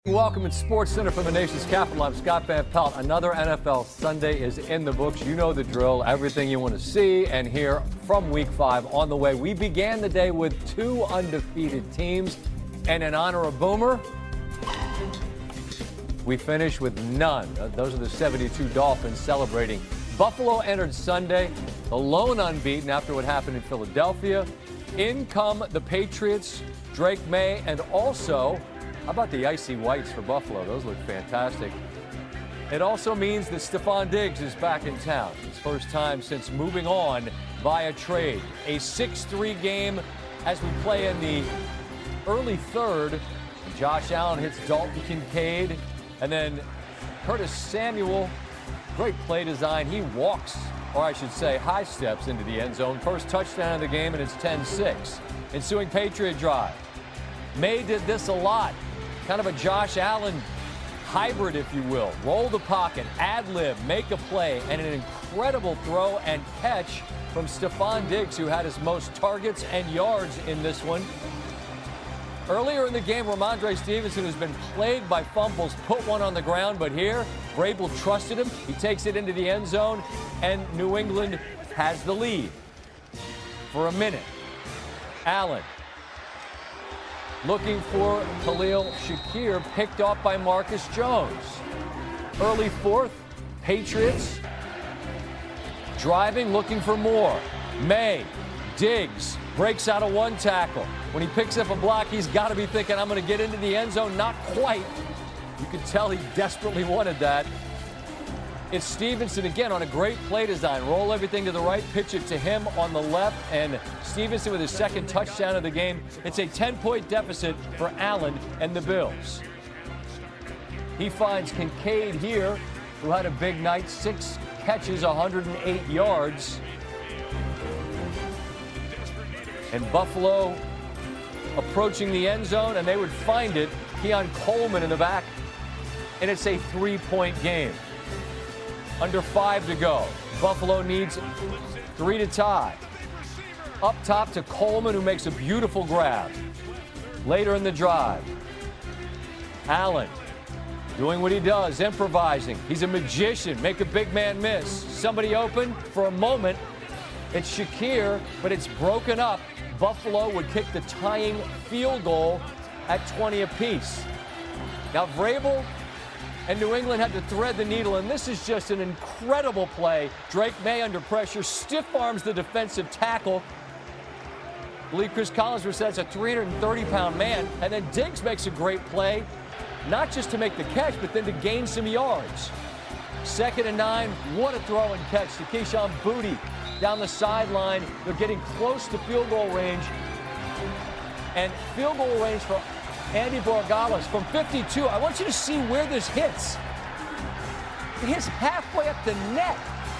Welcome to SportsCenter from the nation's capital. I'm Scott Van Pelt. Another NFL Sunday is in the books. You know the drill. Everything you want to see and hear from Week 5 on the way. We began the day with 2 undefeated teams, and in honor of Boomer, we finish with none. Those are the 72 Dolphins celebrating. Buffalo entered Sunday alone unbeaten after what happened in Philadelphia. In come the Patriots, Drake Maye, and also, how about the icy whites for Buffalo? Those look fantastic. It also means that Stefon Diggs is back in town. His first time since moving on via trade. A 6-3 game as we play in the early third. Josh Allen hits Dalton Kincaid. And then Curtis Samuel, great play design. He walks, or I should say high steps into the end zone. First touchdown of the game, and it's 10-6. Ensuing Patriot drive. Maye did this a lot. Kind of a Josh Allen hybrid, if you will. Roll the pocket, ad-lib, make a play, and an incredible throw and catch from Stefon Diggs, who had his most targets and yards in this one. Earlier in the game, Ramondre Stevenson, who's been plagued by fumbles, put one on the ground, but here, Vrabel trusted him. He takes it into the end zone, and New England has the lead for a minute. Allen looking for Khalil Shakir, picked off by Marcus Jones. Early fourth, Patriots driving, looking for more. Maye, Diggs, breaks out of one tackle. When he picks up a block, he's got to be thinking, I'm going to get into the end zone. Not quite. You could tell he desperately wanted that. It's Stevenson again on a great play design. Roll everything to the right, pitch it to him on the left, and Stevenson with his second touchdown of the game. It's a 10-point deficit for Allen and the Bills. He finds Kincaid here, who had a big night, 6 catches, 108 yards. And Buffalo approaching the end zone, and they would find it. Keon Coleman in the back, and it's a 3-point game. Under 5 to go. Buffalo needs 3 to tie. Up top to Coleman, who makes a beautiful grab. Later in the drive, Allen doing what he does, improvising. He's a magician. Make a big man miss. Somebody open for a moment. It's Shakir, but it's broken up. Buffalo would kick the tying field goal at 20 apiece. Now Vrabel and New England had to thread the needle, and this is just an incredible play. Drake Maye under pressure, stiff arms the defensive tackle. I believe Chris Collinsworth says a 330-pound man, and then Diggs makes a great play, not just to make the catch, but then to gain some yards. 2nd and 9, what a throw and catch to Keyshawn Boutte down the sideline. They're getting close to field goal range, and field goal range for Andy Borregales from 52. I want you to see where this hits. It hits halfway up the net.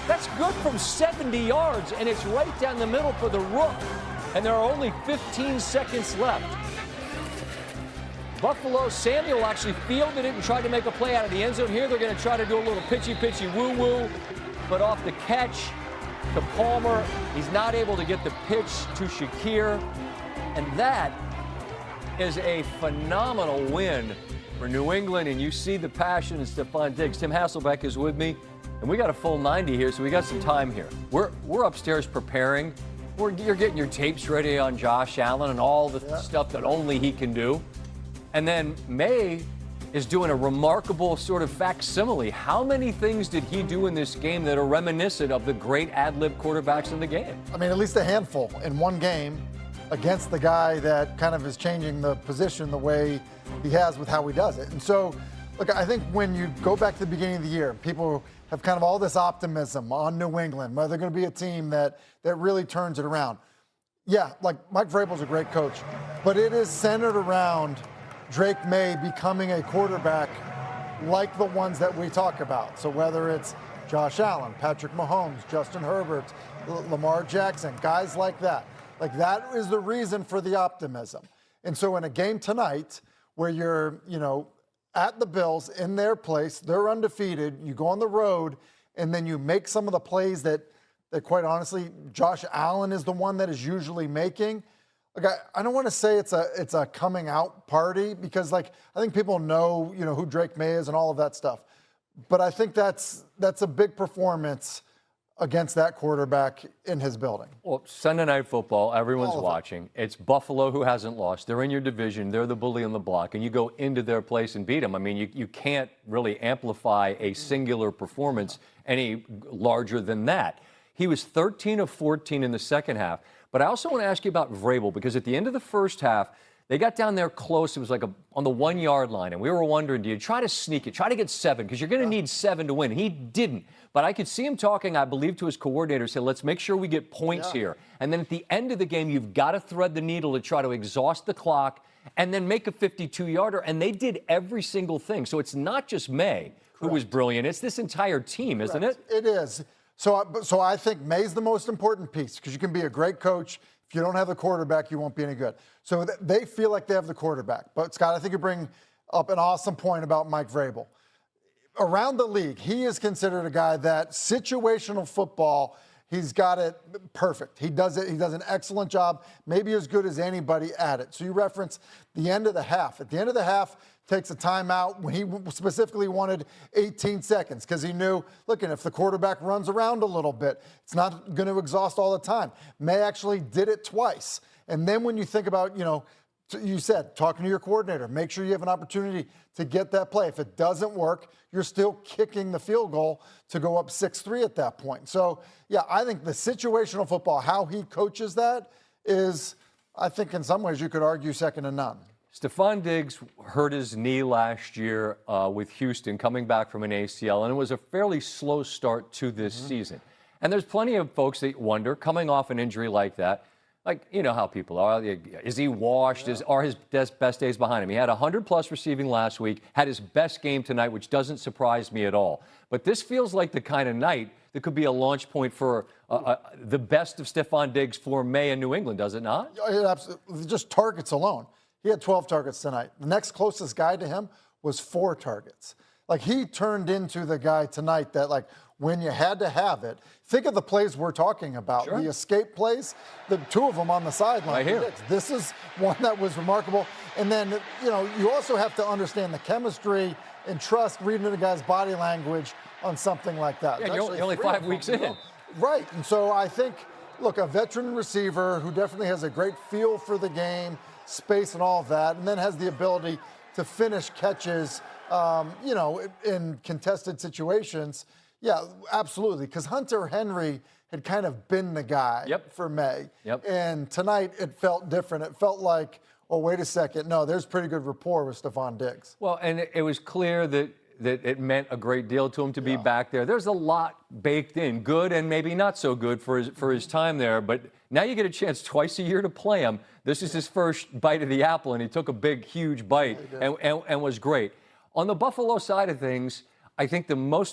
That's good from 70 yards, and it's right down the middle for the rook. And there are only 15 seconds left. Buffalo, Samuel actually fielded it and tried to make a play out of the end zone. Here they're going to try to do a little pitchy woo-woo, but off the catch to Palmer. He's not able to get the pitch to Shakir, and that is a phenomenal win for New England, and you see the passion in Stefon Diggs. Tim Hasselbeck is with me, and we got a full 90 here, so we got some time here. We're upstairs preparing. You're getting your tapes ready on Josh Allen and all the stuff that only he can do. And then Maye is doing a remarkable sort of facsimile. How many things did he do in this game that are reminiscent of the great ad-lib quarterbacks in the game? I mean, at least a handful in one game against the guy that kind of is changing the position the way he has with how he does it. And so, look, I think when you go back to the beginning of the year, people have kind of all this optimism on New England, whether they're going to be a team that really turns it around. Yeah, like Mike Vrabel's a great coach, but it is centered around Drake Maye becoming a quarterback like the ones that we talk about. So whether it's Josh Allen, Patrick Mahomes, Justin Herbert, Lamar Jackson, guys like that is the reason for the optimism. And so in a game tonight where you're, at the Bills in their place, they're undefeated, you go on the road, and then you make some of the plays that quite honestly, Josh Allen is the one that is usually making. Look, I don't want to say it's a coming out party because, like, I think people know, who Drake May is and all of that stuff. But I think that's a big performance against that quarterback in his building. Well, Sunday Night Football, everyone's watching. It's Buffalo who hasn't lost. They're in your division. They're the bully on the block, and you go into their place and beat them. I mean, you can't really amplify a singular performance any larger than that. He was 13 of 14 in the second half. But I also want to ask you about Vrabel, because at the end of the first half, they got down there close. It was like on the 1 yard line, and we were wondering, do you try to sneak it, try to get 7, because you're going to need 7 to win. And he didn't. But I could see him talking, I believe, to his coordinator, say, let's make sure we get points here. And then at the end of the game, you've got to thread the needle to try to exhaust the clock and then make a 52-yarder. And they did every single thing. So it's not just May who was brilliant. It's this entire team, isn't it? It is. So I think May's the most important piece, because you can be a great coach. If you don't have the quarterback, you won't be any good. So they feel like they have the quarterback. But, Scott, I think you bring up an awesome point about Mike Vrabel. Around the league, he is considered a guy that situational football, he's got it perfect. He does it. He does an excellent job, maybe as good as anybody at it. So you reference the end of the half. At the end of the half, takes a timeout when he specifically wanted 18 seconds because he knew, look, and if the quarterback runs around a little bit, it's not going to exhaust all the time. May actually did it twice. And then when you think about, you said, talking to your coordinator, make sure you have an opportunity to get that play. If it doesn't work, you're still kicking the field goal to go up 6-3 at that point. So, yeah, I think the situational football, how he coaches that is, I think in some ways you could argue second to none. Stephon Diggs hurt his knee last year with Houston, coming back from an ACL, and it was a fairly slow start to this season. And there's plenty of folks that wonder, coming off an injury like that, like, you know how people are. Is he washed? Are his best days behind him? He had 100-plus receiving last week, had his best game tonight, which doesn't surprise me at all. But this feels like the kind of night that could be a launch point for the best of Stephon Diggs for May in New England, does it not? It absolutely. Just targets alone. He had 12 targets tonight. The next closest guy to him was 4 targets. Like, he turned into the guy tonight that, like, when you had to have it, think of the plays we're talking about. Sure. The escape plays, the 2 of them on the sideline. Right here. This is one that was remarkable. And then, you also have to understand the chemistry and trust reading the guy's body language on something like that. Yeah, you're only 5 weeks in. Right. And so I think, look, a veteran receiver who definitely has a great feel for the game, space and all of that, and then has the ability to finish catches, in contested situations. Yeah, absolutely. Because Hunter Henry had kind of been the guy for May. And tonight it felt different. It felt like, oh, wait a second. No, there's pretty good rapport with Stephon Diggs. Well, and it was clear that it meant a great deal to him to be back there. There's a lot baked in, good and maybe not so good for his time there. But now you get a chance twice a year to play him. This is his first bite of the apple, and he took a big, huge bite and was great. On the Buffalo side of things, I think the most